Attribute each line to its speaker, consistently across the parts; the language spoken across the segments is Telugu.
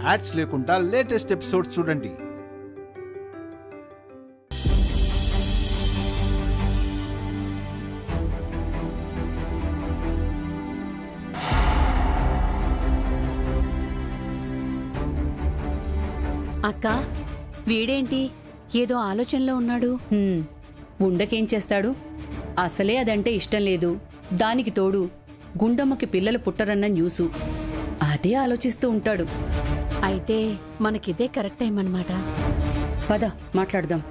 Speaker 1: యాడ్స్ లేకుండా లేటెస్ట్ ఎపిసోడ్స్ చూడండి.
Speaker 2: అక్క, వీడేంటి ఏదో ఆలోచనలో ఉన్నాడు?
Speaker 3: ఉండకేం చేస్తాడు? అసలే అదంటే ఇష్టం లేదు. దానికి తోడు గుండమ్మకి పిల్లలు పుట్టరన్న న్యూసు. అదే ఆలోచిస్తూ ఉంటాడు.
Speaker 2: అయితే మనకిదే కరెక్ట్ టైం అన్నమాట.
Speaker 3: పద మాట్లాడదాం.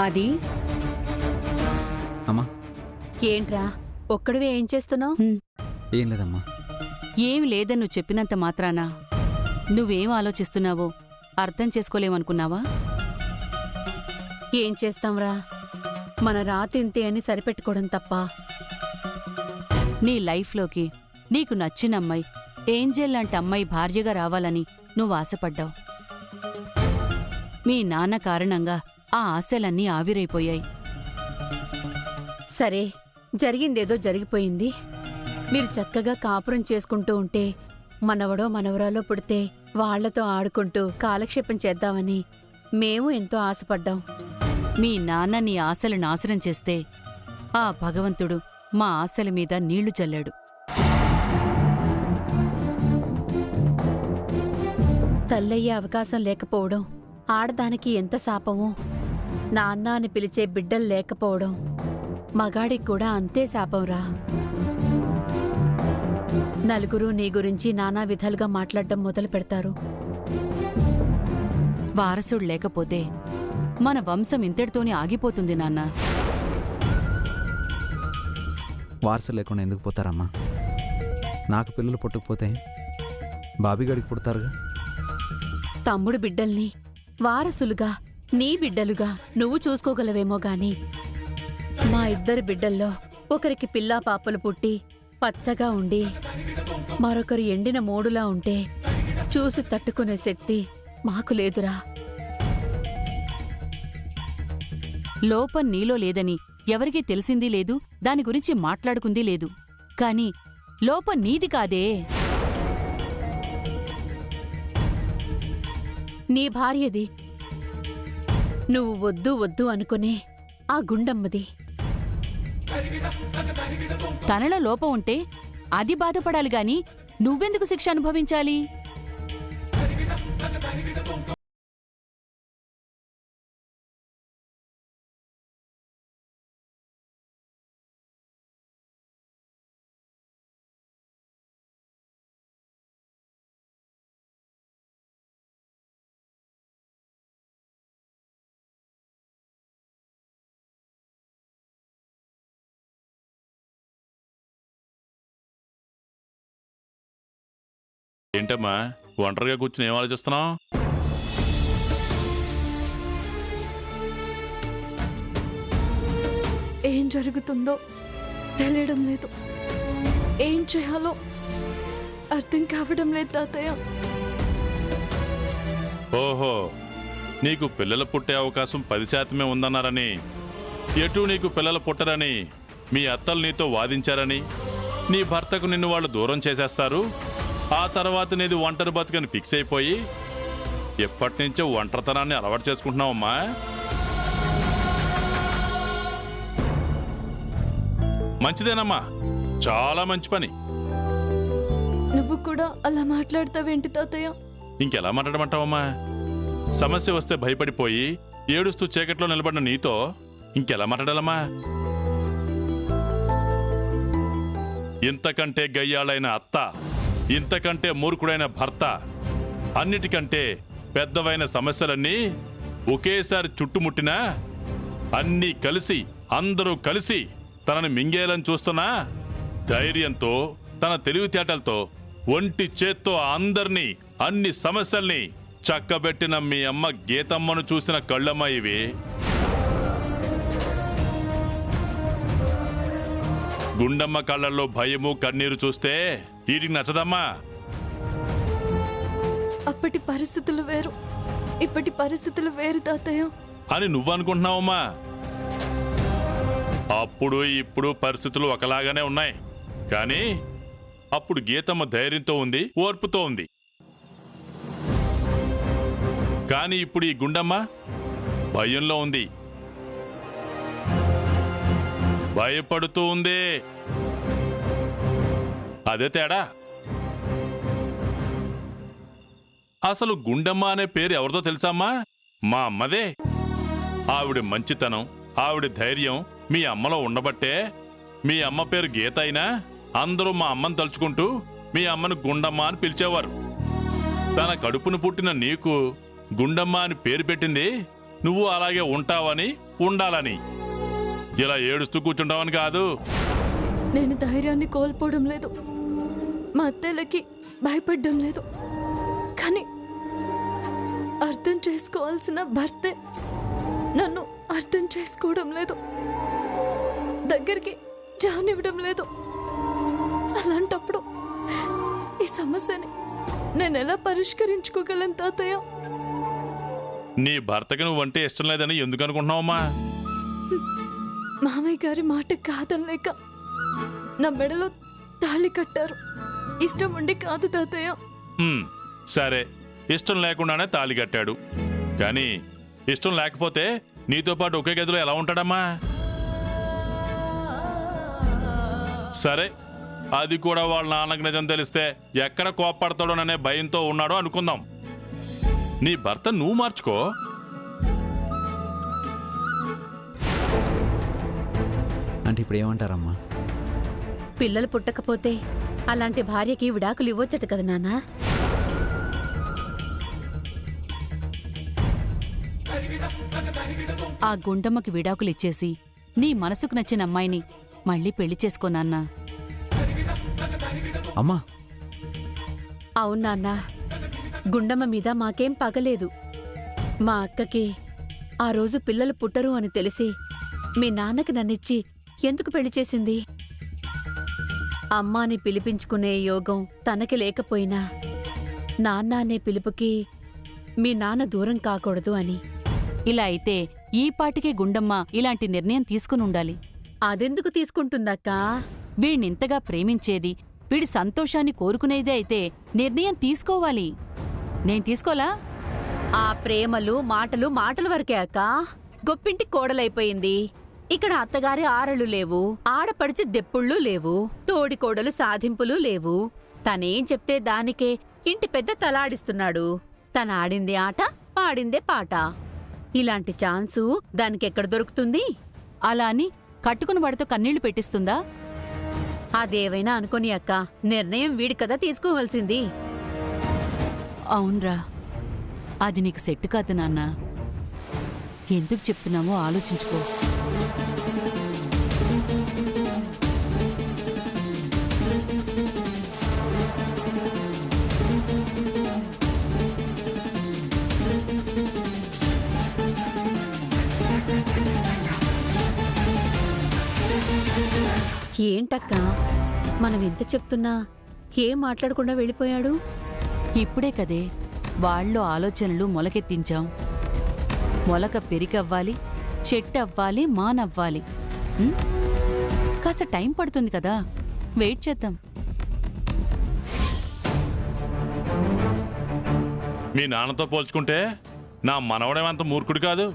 Speaker 3: అది
Speaker 4: అమ్మా.
Speaker 2: ఏంట్రా ఒక్కడివే ఏం చేస్తున్నావు?
Speaker 4: ఏం లేదమ్మా.
Speaker 3: ఏం లేదని నువ్వు చెప్పినంత మాత్రాన నువ్వేం ఆలోచిస్తున్నావో అర్థం చేసుకోలేమనుకున్నావా?
Speaker 2: ఏం చేస్తాంరా, మన రాతింతే అని సరిపెట్టుకోవడం తప్ప.
Speaker 3: నీ లైఫ్లోకి నీకు నచ్చిన అమ్మాయి, ఏంజెల్ లాంటి అమ్మాయి భార్యగా రావాలని నువ్వు ఆశపడ్డావు. మీ నాన్న కారణంగా ఆ ఆశలన్నీ ఆవిరైపోయాయి.
Speaker 2: సరే, జరిగిందేదో జరిగిపోయింది. మీరు చక్కగా కాపురం చేసుకుంటూ ఉంటే మనవడో మనవరాలో పుడితే వాళ్లతో ఆడుకుంటూ కాలక్షేపం చేద్దామని మేము ఎంతో ఆశపడ్డాం.
Speaker 3: మీ నాన్న నీ ఆశలు నాశనం చేస్తే ఆ భగవంతుడు మా ఆశల మీద నీళ్లు చల్లాడు.
Speaker 2: తల్లయ్యే అవకాశం లేకపోవడం ఆడదానికి ఎంత శాపమో, నాన్న అని పిలిచే బిడ్డలు లేకపోవడం మగాడికి కూడా అంతే శాపంరా. నలుగురు నీ గురించి నానా విధాలుగా మాట్లాడడం మొదలు పెడతారు.
Speaker 3: వారసుడు లేకపోతే మన వంశం ఇంతటితోనే ఆగిపోతుంది నాన్న.
Speaker 4: వారసులు లేకుండా ఎందుకు పోతారమ్మా? నాకు పిల్లలు పుట్టకపోతే బాబీగాడికి పుడతారుగా.
Speaker 2: తమ్ముడు బిడ్డల్ని వారసులుగా నీ బిడ్డలుగా నువ్వు చూసుకోగలవేమో గాని మా ఇద్దరి బిడ్డల్లో ఒకరికి పిల్లా పాపలు పుట్టి పచ్చగా ఉండి మరొకరు ఎండిన మోడులా ఉంటే చూసి తట్టుకునే శక్తి మాకు లేదురా.
Speaker 3: లోపం నీలో లేదని ఎవరికీ తెలిసిందీ లేదు, దాని గురించి మాట్లాడుకుందీ లేదు. కాని లోపం నీది కాదే.
Speaker 2: నీ భార్యది. నువ్వు వద్దు వద్దు అనుకునే ఆ గుండమ్మది.
Speaker 3: తనలో లోపం ఉంటే అది బాధపడాలి గాని నువ్వెందుకు శిక్ష అనుభవించాలి?
Speaker 5: ఏంటమ్మా ఒంటరిగా కూర్చుని ఏం ఆలోచిస్తున్నావు?
Speaker 6: ఏం జరుగుతుందో తెలియడం లేదు. ఏం చేయాలో అర్థం కావడం లేదు తాతయ్య.
Speaker 5: ఓహో, నీకు పిల్లలు పుట్టే అవకాశం 10% ఉందన్నారని, ఎటు నీకు పిల్లలు పుట్టరని మీ అత్తలు నీతో వాదించారని, నీ భర్తకు నిన్ను వాళ్ళు దూరం చేసేస్తారు, ఆ తర్వాత నీది ఒంటరి బతుకని ఫిక్స్ అయిపోయి ఎప్పటి నుంచో ఒంటరితనాన్ని అలవాటు చేసుకుంటున్నావమ్మా. మంచిదేనమ్మా, చాలా మంచి పని.
Speaker 6: నువ్వు కూడా అలా మాట్లాడతావేంటి తాతయ్య?
Speaker 5: ఇంకెలా మాట్లాడమంటావమ్మా? సమస్య వస్తే భయపడిపోయి ఏడుస్తూ చీకట్లో నిలబడిన నీతో ఇంకెలా మాట్లాడాలమ్మా? ఇంతకంటే గయ్యాళైన అత్త, ఇంతకంటే మూర్ఖుడైన భర్త, అన్నిటికంటే పెద్దవైన సమస్యలన్నీ ఒకేసారి చుట్టుముట్టినా అన్నీ కలిసి అందరూ కలిసి తనని మింగేయాలని చూస్తున్నా ధైర్యంతో తన తెలివితేటలతో ఒంటి చేత్తో అందర్నీ అన్ని సమస్యల్ని చక్కబెట్టిన మీ అమ్మ గీతమ్మను చూసిన కళ్ళమ్మ ఇవి. గుండమ్మ కళ్ళల్లో భయము కన్నీరు చూస్తే వీటికి నచ్చదమ్మా.
Speaker 6: అప్పటి పరిస్థితులు వేరు, ఇప్పటి పరిస్థితులు వేరు తాతయ్య
Speaker 5: అని నువ్వనుకుంటున్నావమ్మా. అప్పుడు ఇప్పుడు పరిస్థితులు ఒకలాగానే ఉన్నాయి, కానీ అప్పుడు గీతమ్మ ధైర్యంతో ఉంది, ఓర్పుతో ఉంది. కానీ ఇప్పుడు ఈ గుండమ్మ భయంలో ఉంది, భయపడుతూ ఉంది. అదే తేడా. అసలు గుండమ్మ అనే పేరు ఎవరిదో తెలుసమ్మా? మా అమ్మదే. ఆవిడ మంచితనం, ఆవిడ ధైర్యం మీ అమ్మలో ఉండబట్టే మీ అమ్మ పేరు గీత అయినా అందరూ మా అమ్మని తలుచుకుంటూ మీ అమ్మను గుండమ్మ అని పిలిచేవారు. తన కడుపును పుట్టిన నీకు గుండమ్మ అని పేరు పెట్టింది నువ్వు అలాగే ఉంటావని, ఉండాలని. ఇలా ఏడుస్తూ కూర్చుంటావని కాదు.
Speaker 6: నేను ధైర్యాన్ని కోల్పోవడం లేదు, మా అత్తయ్యలకి భయపడడం లేదు. కానీ అర్థం చేసుకోవాల్సిన భర్తే నన్ను అర్థం చేసుకోవడం లేదు, దగ్గరికి రానివ్వడం లేదు. అలాంటప్పుడు ఈ సమస్యని నేను ఎలా పరిష్కరించుకోగలను తాతయ్య?
Speaker 5: నీ భర్తకి నువ్వంటే ఇష్టం లేదని ఎందుకు అనుకుంటున్నావమ్మా?
Speaker 6: మామయ్య గారి మాట కాదనలేక నా మెడలో తాళి కట్టారు. ఇష్టం ఉండి కాదు తాతయ్య.
Speaker 5: సరే, ఇష్టం లేకుండానే తాళి కట్టాడు. కానీ ఇష్టం లేకపోతే నీతో పాటు ఒకే గదిలో ఎలా ఉంటాడమ్మా? సరే, అది కూడా వాళ్ళ నాన్నకు నిజం తెలిస్తే ఎక్కడ కోప్పడతాడోననే భయంతో ఉన్నాడో అనుకుందాం. నీ భర్త నువ్వు మార్చుకో.
Speaker 4: అంటే ఇప్పుడు ఏమంటారమ్మా?
Speaker 2: పిల్లలు పుట్టకపోతే అలాంటి భార్యకి విడాకులు ఇవ్వొచ్చట కదా నాన్నా?
Speaker 3: ఆ గుండమ్మకి విడాకులిచ్చేసి నీ మనసుకు నచ్చిన అమ్మాయిని మళ్ళీ పెళ్లి చేసుకో నాన్నా.
Speaker 4: అమ్మా,
Speaker 2: అవును నాన్నా, గుండమ్మ మీద మాకేం పగలేదు. మా అక్కకి ఆ రోజు పిల్లలు పుట్టరు అని తెలిసి మీ నాన్నకి నన్నిచ్చి ఎందుకు పెళ్లి చేసింది? అమ్మాని పిలిపించుకునే యోగం తనకి లేకపోయినా నాన్న అనే పిలుపుకి మీ నాన్న దూరం కాకూడదు అని.
Speaker 3: ఇలా అయితే ఈ పాటికే గుండమ్మ ఇలాంటి నిర్ణయం తీసుకుని ఉండాలి.
Speaker 2: అదెందుకు తీసుకుంటుందక్కా?
Speaker 3: వీణ్ణింతగా ప్రేమించేది, వీడి సంతోషాన్ని కోరుకునేదే అయితే నిర్ణయం తీసుకోవాలి. నేను తీసుకోలా?
Speaker 2: ఆ ప్రేమలు మాటలు మాటల వరకే అక్క. గొప్పింటి కోడలైపోయింది. ఇక్కడ అత్తగారి ఆరలు లేవు, ఆడపడిచి దెప్పుళ్ళు లేవు, తోడికోడలు సాధింపులు లేవు. తనేం చెప్తే దానికే ఇంటి పెద్ద తలాడిస్తున్నాడు. తన ఆడిందే ఆట, పాడిందే పాట. ఇలాంటి ఛాన్సు దానికెక్కడ దొరుకుతుంది?
Speaker 3: అలా అని కట్టుకుని వాడితో కన్నీళ్లు పెట్టిస్తుందా?
Speaker 2: అదేవైనా అనుకోని అక్క, నిర్ణయం వీడి కదా తీసుకోవాల్సింది.
Speaker 3: అవునరా, అది నీకు సెట్టు కాదు నాన్న. ఎందుకు చెప్తున్నామో ఆలోచించుకో.
Speaker 2: ఏంటక్కా, మనం ఎంత చెప్తున్నా ఏం మాట్లాడకుండా వెళ్ళిపోయాడు?
Speaker 3: ఇప్పుడే కదే వాళ్ళో ఆలోచనలు మొలకెత్తించాం. మొలక పెరిగవ్వాలి, చెట్టవ్వాలి, మానవ్వాలి. కాస్త టైం పడుతుంది కదా, వెయిట్ చేద్దాం.
Speaker 5: మీ నాన్నతో పోల్చుకుంటే నా మనవడేమంత మూర్ఖుడు కాదు.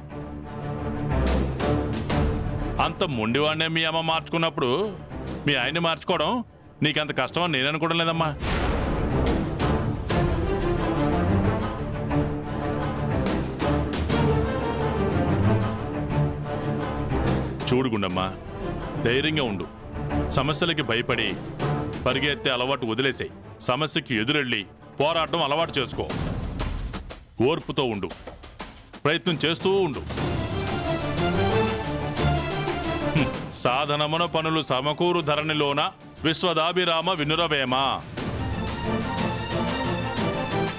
Speaker 5: అంత మొండివాడినే మీ అమ్మ మార్చుకున్నప్పుడు మీ ఆయన్ని మార్చుకోవడం నీకంత కష్టమని నేను అనుకోవడం లేదమ్మా. చూడు గుండమ్మా, ధైర్యంగా ఉండు. సమస్యలకి భయపడి పరిగెత్తే అలవాటు వదిలేసాయి. సమస్యకి ఎదురెళ్ళి పోరాటం అలవాటు చేసుకో. ఓర్పుతో ఉండు, ప్రయత్నం చేస్తూ ఉండు. సాధనమున పనులు సమకూరు ధరణిలోన విశ్వదాభిరామ వినురవేమ.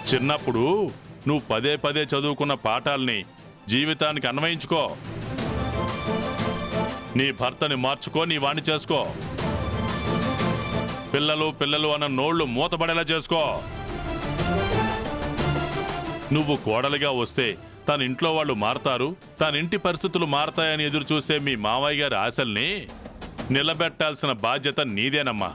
Speaker 5: చిన్నప్పుడు నువ్వు పదే పదే చదువుకున్న పాఠాల్ని జీవితానికి అన్వయించుకో. నీ భర్తని మార్చుకో, నీ వాణ్ణి చేసుకో. పిల్లలు పిల్లలు అన్న నోళ్లు మూతపడేలా చేసుకో. నువ్వు కోడలిగా వస్తే తన ఇంట్లో వాళ్ళు మారతారు, తన ఇంటి పరిస్థితులు మారతాయని ఎదురు చూసే మీ మావయ్య గారి ఆశల్ని నిలబెట్టాల్సిన బాధ్యత నీదేనమ్మా.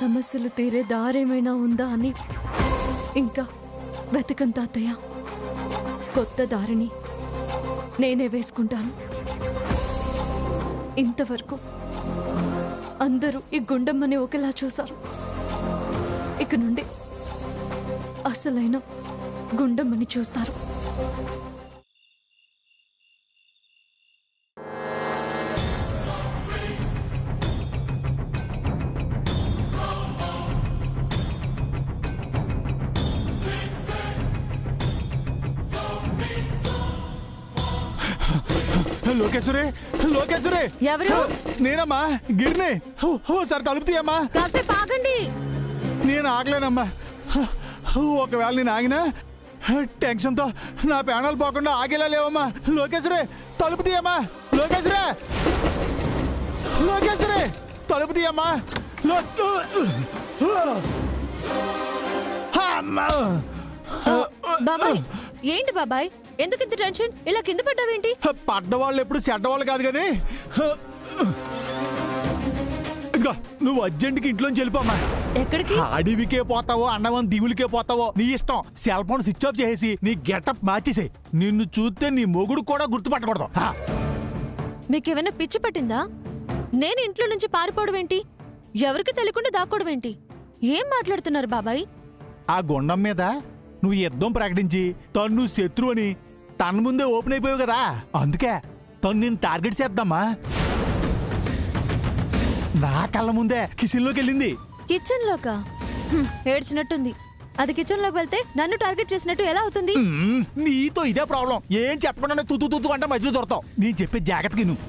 Speaker 6: సమస్యలు తీరే దారేమైనా ఉందా అని ఇంకా వెతకం తాతయ్య. కొత్త దారిని నేనే వేసుకుంటాను. ఇంతవరకు అందరూ ఈ గుండమ్మని ఒకేలా చూశారు. ఇక నుండి అసలైన గుండమ్మని చూస్తారు.
Speaker 1: లోకేశ్వరి, లోకేశ్వరి,
Speaker 6: ఎవరు?
Speaker 1: నేనమ్మా, గిరిని. సార్ తలుపు తీయమ్మా.
Speaker 6: కాసేపు ఆగండి.
Speaker 1: నేను ఆగలేనమ్మా. ఒకవేళ నేను ఆగినా టెన్షన్తో నా ప్రాణాలు పోకుండా ఆగేలా లేవమ్మా. లోకేశ్వరి, తలుపు తీయమ్మా. లోకేశ్వరి, లోకేశ్వరి, తలుపు తీయమ్మా.
Speaker 6: బాబాయ్, ఏంటి బాబాయ్, ఎందుకు ఇంత టెన్షన్? ఇలా కింద పడ్డావేంటి?
Speaker 1: పడ్డవాళ్ళు ఎప్పుడు చెడ్డవాళ్ళు కాదు కానీ ఇంకా నువ్వు అర్జెంట్కి ఇంట్లోంచి వెళ్ళిపోమ్మా.
Speaker 6: ఎక్కడికి?
Speaker 1: అడవికే పోతావో అన్నవని దివులకే పోతావో నీ ఇష్టం. సెల్ ఫోన్ స్విచ్ ఆఫ్ చేసి నీ గెటప్ మార్చేసే. నిన్ను చూస్తే నీ మొగుడు కూడా గుర్తుపట్టకూడదు.
Speaker 6: మీకేమైనా పిచ్చి పట్టిందా? నేను ఇంట్లో నుంచి పారిపోవడం ఏంటి? ఎవరికి తెలియకుండా దాక్కోవడం ఏంటి? ఏం మాట్లాడుతున్నారు బాబాయ్?
Speaker 1: ఆ గుండం మీద నువ్వు యుద్ధం ప్రకటించి తను శత్రువు అని తన ముందే ఓపెన్ అయిపోయావు కదా, అందుకే తను నేను టార్గెట్ చేద్దామా. నా కళ్ళ ముందే కిచెన్ లోకి వెళ్ళింది.
Speaker 6: కిచెన్ లోకా? ఏడ్చినట్టుంది. అది కిచెన్ లోకి వెళ్తే నన్ను టార్గెట్ చేసినట్టు ఎలా అవుతుంది?
Speaker 1: నీతో ఇదే ప్రాబ్లం. ఏం చెప్పకుండా తుతు అంటే మధ్యలో దొరతావు. నేను చెప్పే జాగ్రత్తకి నువ్వు.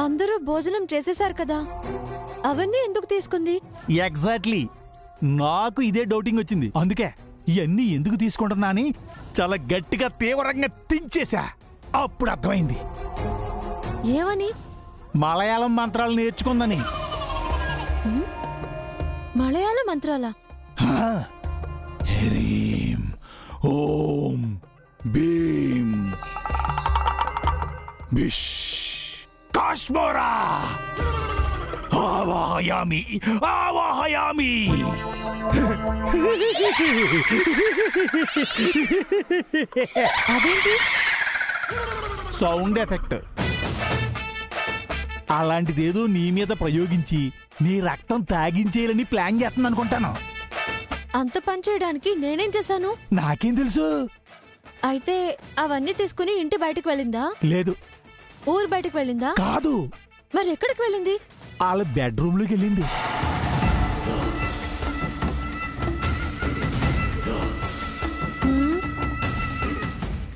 Speaker 6: అందరూ భోజనం చేసేశారు కదా, అవన్నీ ఎందుకు తీసుకుంది?
Speaker 1: ఎగ్జాక్ట్లీ, నాకు ఇదే డౌటింగ్ వచ్చింది. అందుకే ఇవన్నీ ఎందుకు తీసుకుంటున్నా అని చాలా గట్టిగా తీవ్రంగా తించేశా. అప్పుడు అర్థమైంది.
Speaker 6: ఏమని?
Speaker 1: మలయాళం మంత్రాలు నేర్చుకుందని.
Speaker 6: మలయాళ మంత్రాలా?
Speaker 1: హ్రీం ఓం భీం బిష్ కాశ్మోరా ఆవాహయామి ఆవాహయామి.
Speaker 6: అదేంటి?
Speaker 1: Sound effect. అలాంటిదేదో నీ మీద ప్రయోగించి నీ రక్తం తాగించేయాలని ప్లాన్ చేస్తుంది అనుకుంటాను.
Speaker 6: అంత పని చేయడానికి నేనేం చేశాను?
Speaker 1: నాకేం తెలుసు?
Speaker 6: అయితే అవన్నీ తీసుకుని ఇంటి బయటకు వెళ్ళిందా?
Speaker 1: లేదు.
Speaker 6: ఊరు బయటకు వెళ్ళిందా?
Speaker 1: కాదు.
Speaker 6: మరి ఎక్కడికి వెళ్ళింది?
Speaker 1: వాళ్ళ బెడ్రూమ్ లోకి వెళ్ళింది.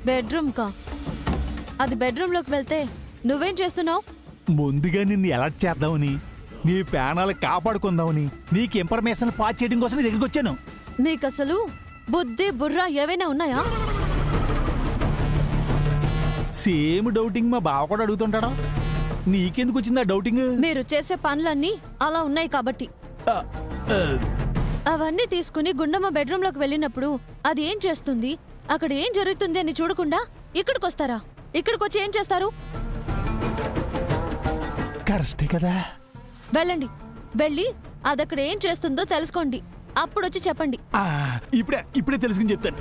Speaker 6: బెడ్రూమ్ కా? అది బెడ్రూమ్ లోకి వెళ్తే నువ్వేం చేస్తున్నావు?
Speaker 1: ముందుగా నిన్ను అలర్ట్ చేద్దామని, నీ ప్రాణాలు కాపాడుకుందామని, నీకు ఇన్ఫర్మేషన్ పాస్ చేయడం కోసం నీ దగ్గరికి వచ్చాను.
Speaker 6: మీకు అసలు బుద్ధి బుర్ర ఏవైనా ఉన్నాయా?
Speaker 1: సేమ్ డౌటింగ్ మా బావ కూడా అడుగుతుంటాడా? నీకెందుకు వచ్చింది ఆ డౌటింగ్?
Speaker 6: మీరు చేసే పనులన్నీ అలా ఉన్నాయి కాబట్టి. అవన్నీ తీసుకుని గుండమ్మ బెడ్రూమ్ లోకి వెళ్ళినప్పుడు అది ఏం చేస్తుంది, అక్కడ ఏం జరుగుతుంది అని చూడకుండా ఇక్కడికి వస్తారా? ఇక్కడికి వచ్చి ఏం చేస్తారు?
Speaker 1: కరెక్టే కదా.
Speaker 6: వెళ్ళండి, వెళ్ళి అదక్కడ ఏం చేస్తుందో తెలుసుకోండి. అప్పుడు వచ్చి చెప్పండి.
Speaker 1: ఇప్పుడే తెలుసుకుని చెప్తాను.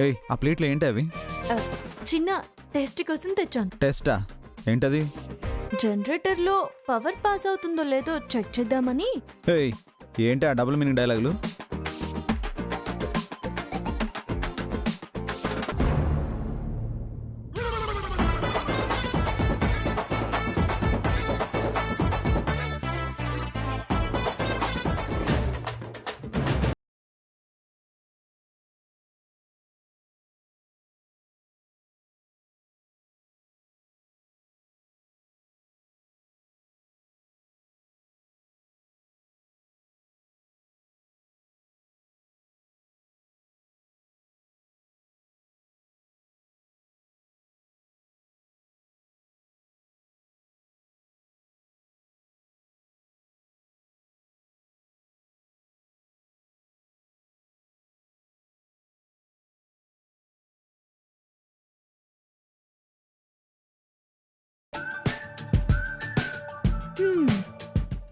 Speaker 4: ఏయ్ ఆ ప్లేట్లు ఏంటి అవి?
Speaker 6: చిన్న టెస్ట్ కోసం తెచ్చాను.
Speaker 4: టెస్టా? ఏంటది?
Speaker 6: జనరేటర్లో పవర్ పాస్ అవుతుందో లేదో చెక్ చేద్దామని.
Speaker 4: ఏయ్ ఏంటి ఆ డబుల్ మీనింగ్ డైలాగులు?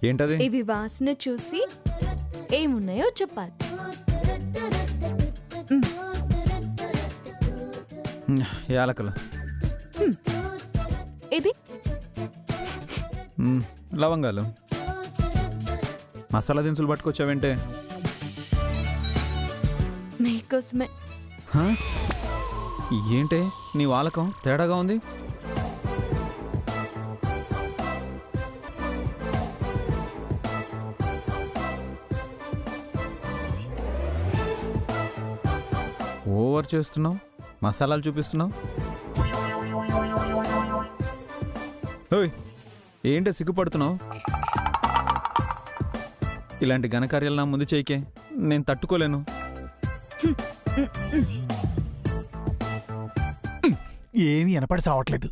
Speaker 4: ఏంటది?
Speaker 6: ఇవి వాసన చూసి ఏమున్నాయో చెప్పాలి.
Speaker 4: యాలకులు.
Speaker 6: ఇది
Speaker 4: లవంగాలు. మసాలా దినుసులు పట్టుకొచ్చావేంటే?
Speaker 6: మీకోసమే.
Speaker 4: హా? ఏంటే నీ వాలకం తేడాగా ఉంది? ఓవర్ చేస్తున్నావు, మసాలాలు చూపిస్తున్నావు. ఓయ్ ఏంటి సిగ్గుపడుతున్నావు? ఇలాంటి ఘనకార్యాలు నా ముందు చేయకే, నేను తట్టుకోలేను.
Speaker 1: ఏమీ వినపడి సావట్లేదు.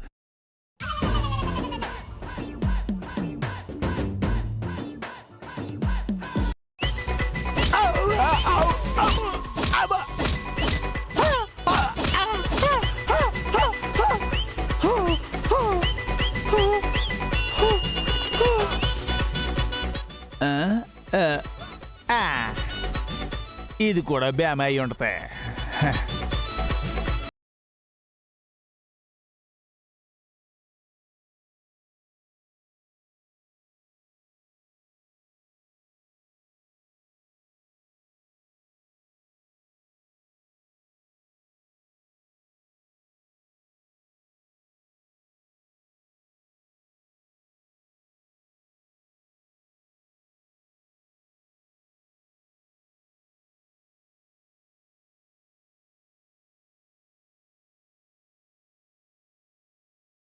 Speaker 1: ఇది కూడా బేమ అయి ఉంటుంది.